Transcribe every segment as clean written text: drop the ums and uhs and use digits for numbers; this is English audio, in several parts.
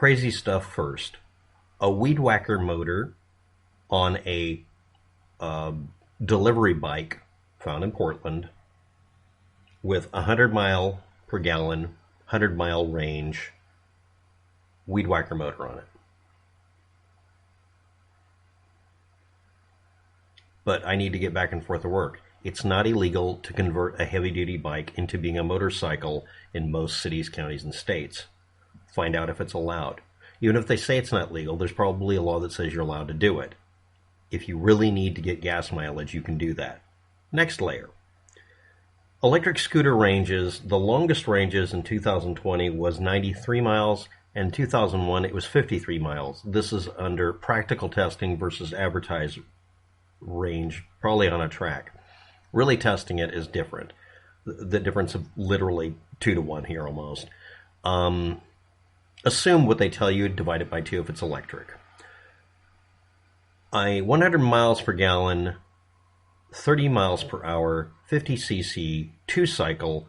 Crazy stuff first. A weed whacker motor on a delivery bike found in Portland with 100 mile per gallon, 100-mile range weed whacker motor on it. But I need to get back and forth to work. It's not illegal to convert a heavy-duty bike into being a motorcycle in most cities, counties, and states. Find out if it's allowed. Even if they say it's not legal, there's probably a law that says you're allowed to do it. If you really need to get gas mileage, you can do that. Next layer. Electric scooter ranges, the longest ranges in 2020 was 93 miles, and in 2001 it was 53 miles. This is under practical testing versus advertised range, probably on a track. Really testing it is different. The difference of literally 2 to 1 here almost. Assume what they tell you, divide it by 2 if it's electric. A 100 miles per gallon, 30 miles per hour, 50 cc, 2-cycle,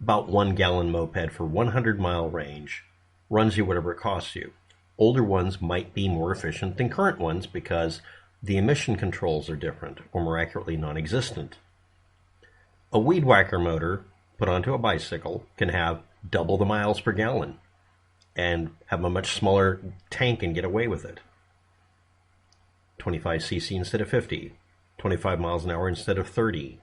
about 1 gallon moped for 100 mile range runs you whatever it costs you. Older ones might be more efficient than current ones because the emission controls are different, or more accurately, non-existent. A weed whacker motor put onto a bicycle can have double the miles per gallon and have a much smaller tank and get away with it. 25 cc instead of 50, 25 miles an hour instead of 30.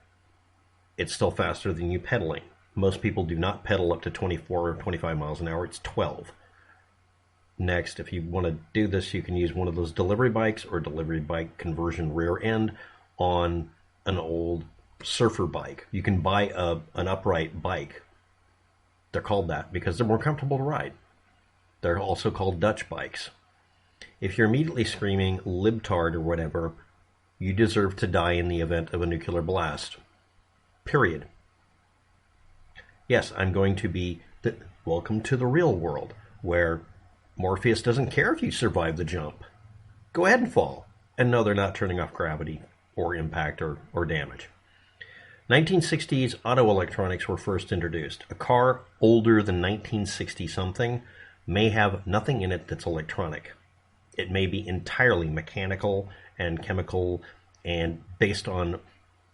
It's still faster than you pedaling. Most people do not pedal up to 24 or 25 miles an hour, it's 12. Next, if you want to do this, you can use one of those delivery bikes or delivery bike conversion rear end on an old surfer bike. You can buy an upright bike. They're called that because they're more comfortable to ride. They're also called Dutch bikes. If you're immediately screaming libtard or whatever, you deserve to die in the event of a nuclear blast. Period. Yes, I'm going to be welcome to the real world, where Morpheus doesn't care if you survive the jump. Go ahead and fall. And no, they're not turning off gravity or impact or damage. 1960s auto electronics were first introduced. A car older than 1960-something may have nothing in it that's electronic. It may be entirely mechanical and chemical and based on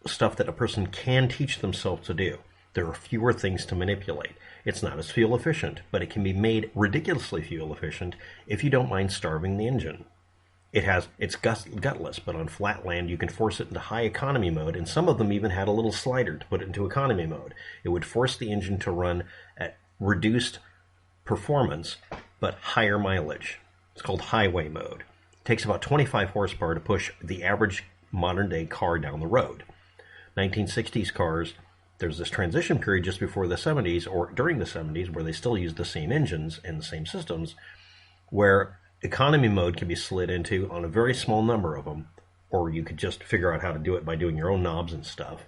stuff that a person can teach themselves to do. There are fewer things to manipulate. It's not as fuel efficient, but it can be made ridiculously fuel efficient if you don't mind starving the engine. It's gutless, but on flat land you can force it into high economy mode, and some of them even had a little slider to put it into economy mode. It would force the engine to run at reduced performance, but higher mileage. It's called highway mode. It takes about 25 horsepower to push the average modern day car down the road. 1960s cars, there's this transition period just before the 70s or during the 70s where they still use the same engines and the same systems, where economy mode can be slid into on a very small number of them, or you could just figure out how to do it by doing your own knobs and stuff,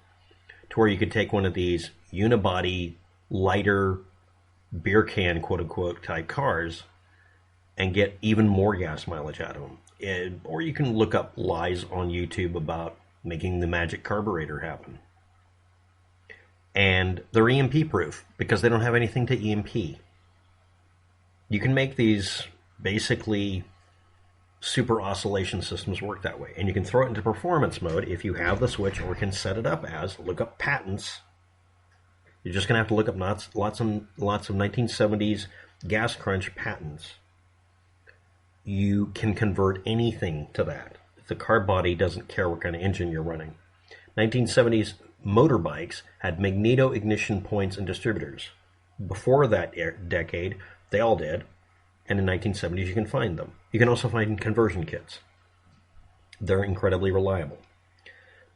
to where you could take one of these unibody, lighter, beer can, quote-unquote, type cars and get even more gas mileage out of them. Or you can look up lies on YouTube about making the magic carburetor happen. And they're EMP proof because they don't have anything to EMP. You can make these basically super oscillation systems work that way. And you can throw it into performance mode if you have the switch or can set it up as, look up patents. You're just going to have to look up lots of 1970s gas crunch patents. You can convert anything to that. The car body doesn't care what kind of engine you're running. 1970s motorbikes had magneto ignition points and distributors. Before that decade, they all did. And in 1970s, you can find them. You can also find conversion kits. They're incredibly reliable.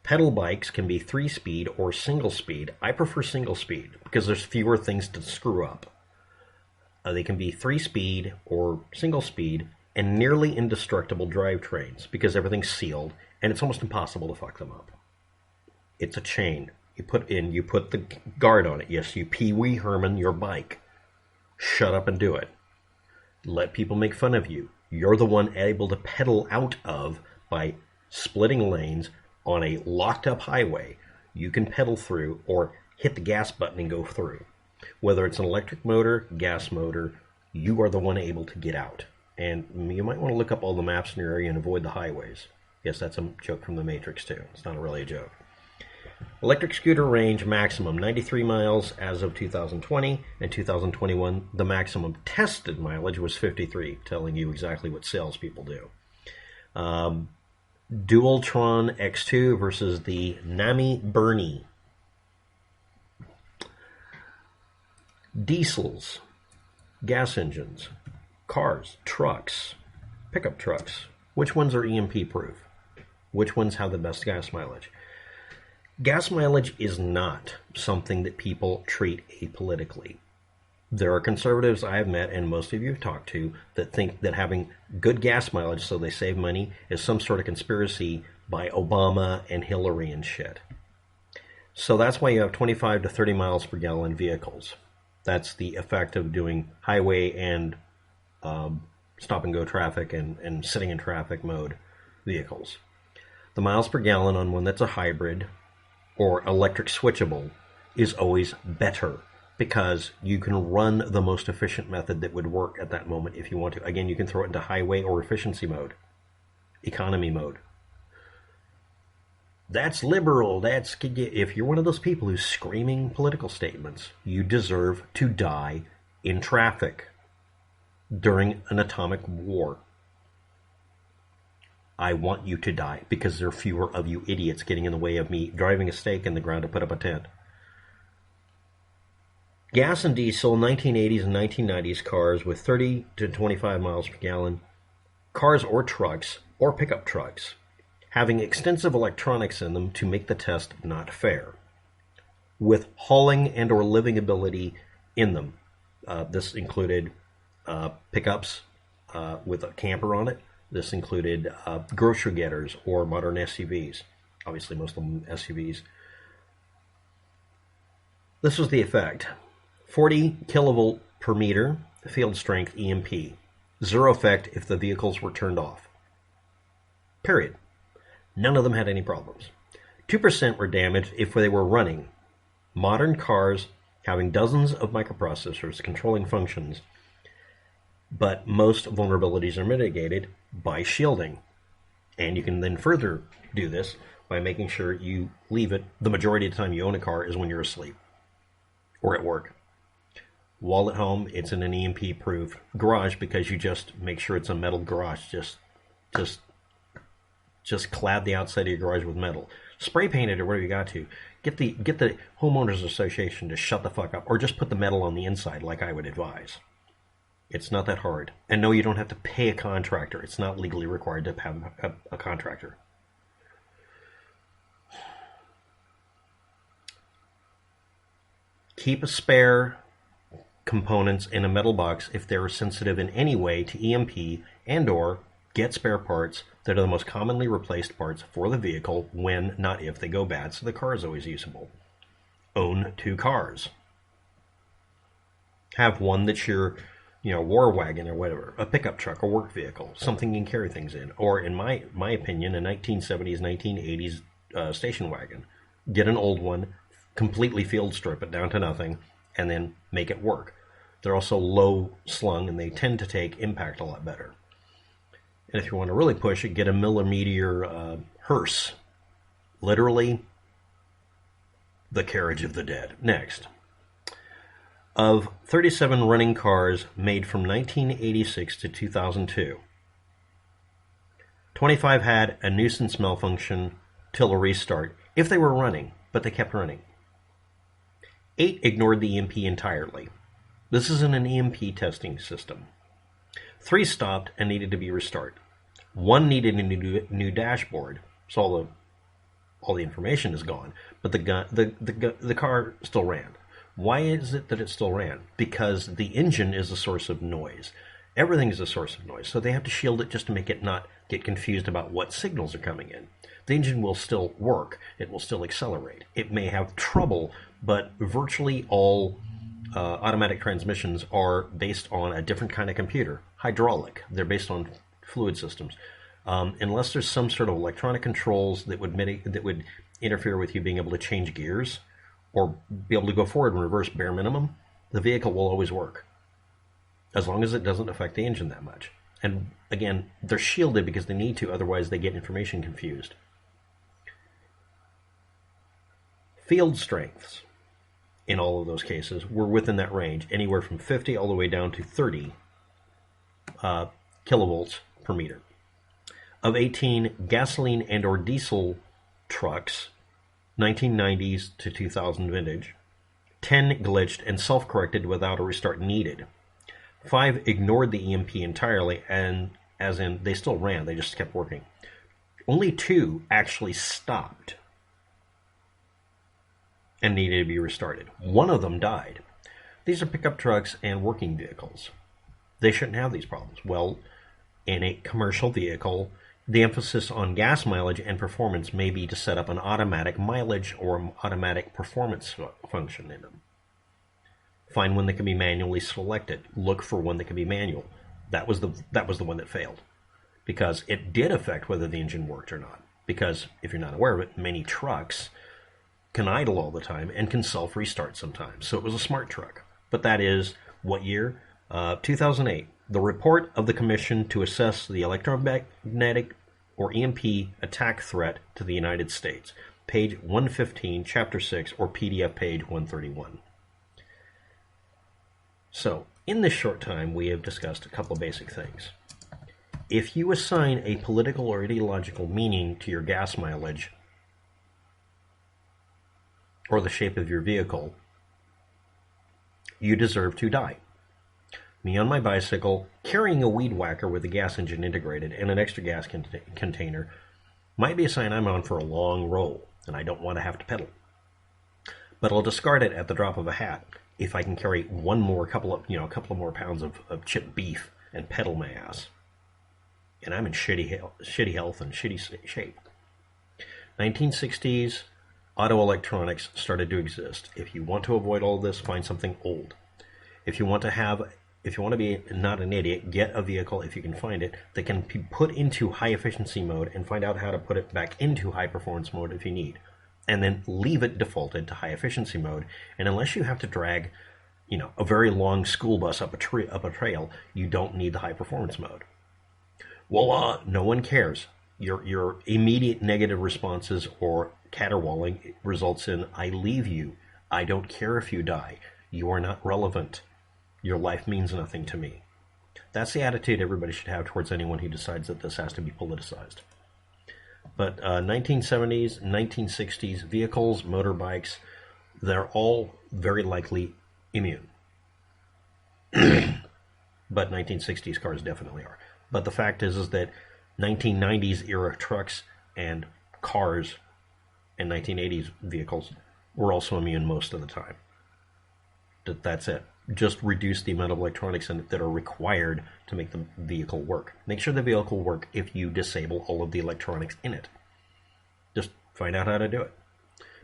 Pedal bikes can be 3-speed or single-speed. I prefer single-speed because there's fewer things to screw up. They can be 3-speed or single-speed and nearly indestructible drivetrains because everything's sealed and it's almost impossible to fuck them up. It's a chain. You put the guard on it. Yes, you Pee Wee Herman your bike. Shut up and do it. Let people make fun of you. You're the one able to pedal out of by splitting lanes on a locked up highway. You can pedal through or hit the gas button and go through. Whether it's an electric motor, gas motor, you are the one able to get out. And you might want to look up all the maps in your area and avoid the highways. Yes, that's a joke from the Matrix, too. It's not really a joke. Electric scooter range maximum 93 miles as of 2020. In 2021, the maximum tested mileage was 53, telling you exactly what salespeople do. Dualtron X2 versus the Nami Bernie. Diesels, gas engines, cars, trucks, pickup trucks. Which ones are EMP proof? Which ones have the best gas mileage? Gas mileage is not something that people treat apolitically. There are conservatives I have met, and most of you have talked to, that think that having good gas mileage so they save money is some sort of conspiracy by Obama and Hillary and shit. So that's why you have 25 to 30 miles per gallon vehicles. That's the effect of doing highway and stop-and-go traffic and sitting in traffic mode vehicles. The miles per gallon on one that's a hybrid or electric switchable is always better because you can run the most efficient method that would work at that moment if you want to. Again, you can throw it into highway or efficiency mode, economy mode. That's liberal. If you're one of those people who's screaming political statements, you deserve to die in traffic during an atomic war. I want you to die because there are fewer of you idiots getting in the way of me driving a stake in the ground to put up a tent. Gas and diesel 1980s and 1990s cars with 30 to 25 miles per gallon, cars or trucks or pickup trucks, having extensive electronics in them to make the test not fair, with hauling and or living ability in them. This included pickups with a camper on it. This included grocery getters or modern SUVs. Obviously, most of them SUVs. This was the effect. 40 kilovolt per meter, field strength EMP. Zero effect if the vehicles were turned off. Period. None of them had any problems. 2% were damaged if they were running. Modern cars having dozens of microprocessors controlling functions, but most vulnerabilities are mitigated by shielding. And you can then further do this by making sure you leave it, the majority of the time you own a car is when you're asleep or at work. While at home, it's in an EMP-proof garage because you just make sure it's a metal garage. Just clad the outside of your garage with metal. Spray paint it or whatever you got to. Get the homeowners association to shut the fuck up or just put the metal on the inside like I would advise. It's not that hard. And no, you don't have to pay a contractor. It's not legally required to have a contractor. Keep a spare components in a metal box if they're sensitive in any way to EMP, and or get spare parts that are the most commonly replaced parts for the vehicle when, not if, they go bad, so the car is always usable. Own 2 cars. Have one that's your war wagon or whatever, a pickup truck, a work vehicle, something you can carry things in. Or, in my opinion, a 1970s, 1980s station wagon. Get an old one, completely field strip it down to nothing, and then make it work. They're also low slung, and they tend to take impact a lot better. And if you want to really push it, get a millimeter hearse. Literally, the carriage of the dead. Next. Of 37 running cars made from 1986 to 2002, 25 had a nuisance malfunction till a restart, if they were running, but they kept running. 8 ignored the EMP entirely. This isn't an EMP testing system. 3 stopped and needed to be restarted. 1 needed a new dashboard, so all the information is gone, but the car still ran. Why is it that it still ran? Because the engine is a source of noise. Everything is a source of noise, so they have to shield it just to make it not get confused about what signals are coming in. The engine will still work. It will still accelerate. It may have trouble, but virtually all automatic transmissions are based on a different kind of computer, hydraulic. They're based on fluid systems. Unless there's some sort of electronic controls that would interfere with you being able to change gears or be able to go forward and reverse bare minimum, the vehicle will always work. as long as it doesn't affect the engine that much. And again, they're shielded because they need to, otherwise they get information confused. Field strengths in all of those cases were within that range, anywhere from 50 all the way down to 30 kilovolts per meter. Of 18 gasoline and or diesel trucks, 1990s to 2000 vintage, 10 glitched and self-corrected without a restart needed. 5 ignored the EMP entirely, and as in they still ran, they just kept working. Only 2 actually stopped and needed to be restarted. 1 of them died. These are pickup trucks and working vehicles. They shouldn't have these problems. Well, in a commercial vehicle, the emphasis on gas mileage and performance may be to set up an automatic mileage or automatic performance function in them. Find one that can be manually selected. Look for one that can be manual. That was the one that failed, because it did affect whether the engine worked or not. Because if you're not aware of it, many trucks can idle all the time and can self-restart sometimes. So it was a smart truck. But that is what year? 2008. The report of the Commission to assess the electromagnetic or EMP attack threat to the United States. Page 115, Chapter 6, or PDF page 131. So, in this short time, we have discussed a couple of basic things. If you assign a political or ideological meaning to your gas mileage or the shape of your vehicle, you deserve to die. Me on my bicycle, carrying a weed whacker with a gas engine integrated and an extra gas container might be a sign I'm on for a long roll and I don't want to have to pedal. But I'll discard it at the drop of a hat if I can carry a couple of more pounds of chipped beef and pedal my ass. And I'm in shitty health and shitty shape. 1960s, auto electronics started to exist. If you want to avoid all this, find something old. If you want to be not an idiot, get a vehicle, if you can find it, that can be put into high efficiency mode and find out how to put it back into high performance mode if you need. And then leave it defaulted to high efficiency mode. And unless you have to drag, a very long school bus up a trail, you don't need the high performance mode. Well, no one cares. Your immediate negative responses or caterwauling results in, I leave you. I don't care if you die. You are not relevant. Your life means nothing to me. That's the attitude everybody should have towards anyone who decides that this has to be politicized. But 1970s, 1960s vehicles, motorbikes, they're all very likely immune. But 1960s cars definitely are. But the fact is that 1990s era trucks and cars and 1980s vehicles were also immune most of the time. That's it. Just reduce the amount of electronics in it that are required to make the vehicle work. Make sure the vehicle will work if you disable all of the electronics in it. Just find out how to do it.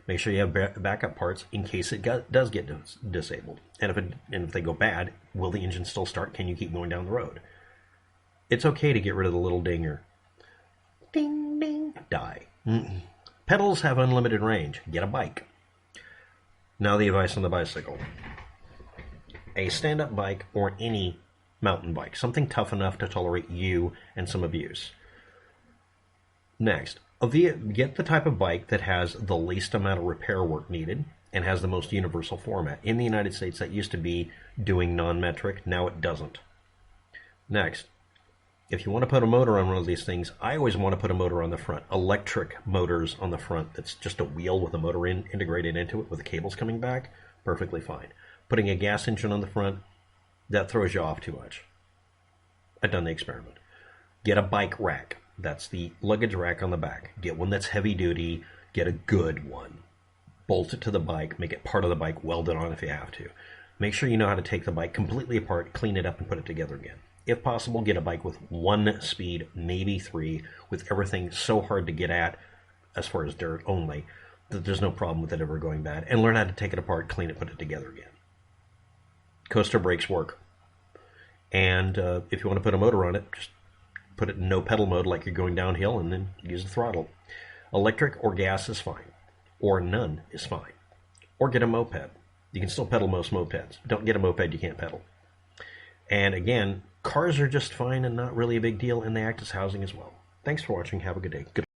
Make sure you have backup parts in case it does get disabled. And if they go bad, will the engine still start? Can you keep going down the road? It's okay to get rid of the little dinger. Ding, ding, die. Pedals have unlimited range. Get a bike. Now the advice on the bicycle. A stand-up bike or any mountain bike. Something tough enough to tolerate you and some abuse. Next, get the type of bike that has the least amount of repair work needed and has the most universal format. In the United States, that used to be doing non-metric. Now it doesn't. Next, if you want to put a motor on one of these things, I always want to put a motor on the front. Electric motors on the front. That's just a wheel with a motor integrated into it with the cables coming back. Perfectly fine. Putting a gas engine on the front, that throws you off too much. I've done the experiment. Get a bike rack. That's the luggage rack on the back. Get one that's heavy duty. Get a good one. Bolt it to the bike. Make it part of the bike. Weld it on if you have to. Make sure you know how to take the bike completely apart, clean it up, and put it together again. If possible, get a bike with 1 speed, maybe 3, with everything so hard to get at, as far as dirt only, that there's no problem with it ever going bad. And learn how to take it apart, clean it, put it together again. Coaster brakes work. And if you want to put a motor on it, just put it in no pedal mode like you're going downhill and then use the throttle. Electric or gas is fine. Or none is fine. Or get a moped. You can still pedal most mopeds. Don't get a moped you can't pedal. And again, cars are just fine and not really a big deal, and they act as housing as well. Thanks for watching. Have a good day. Good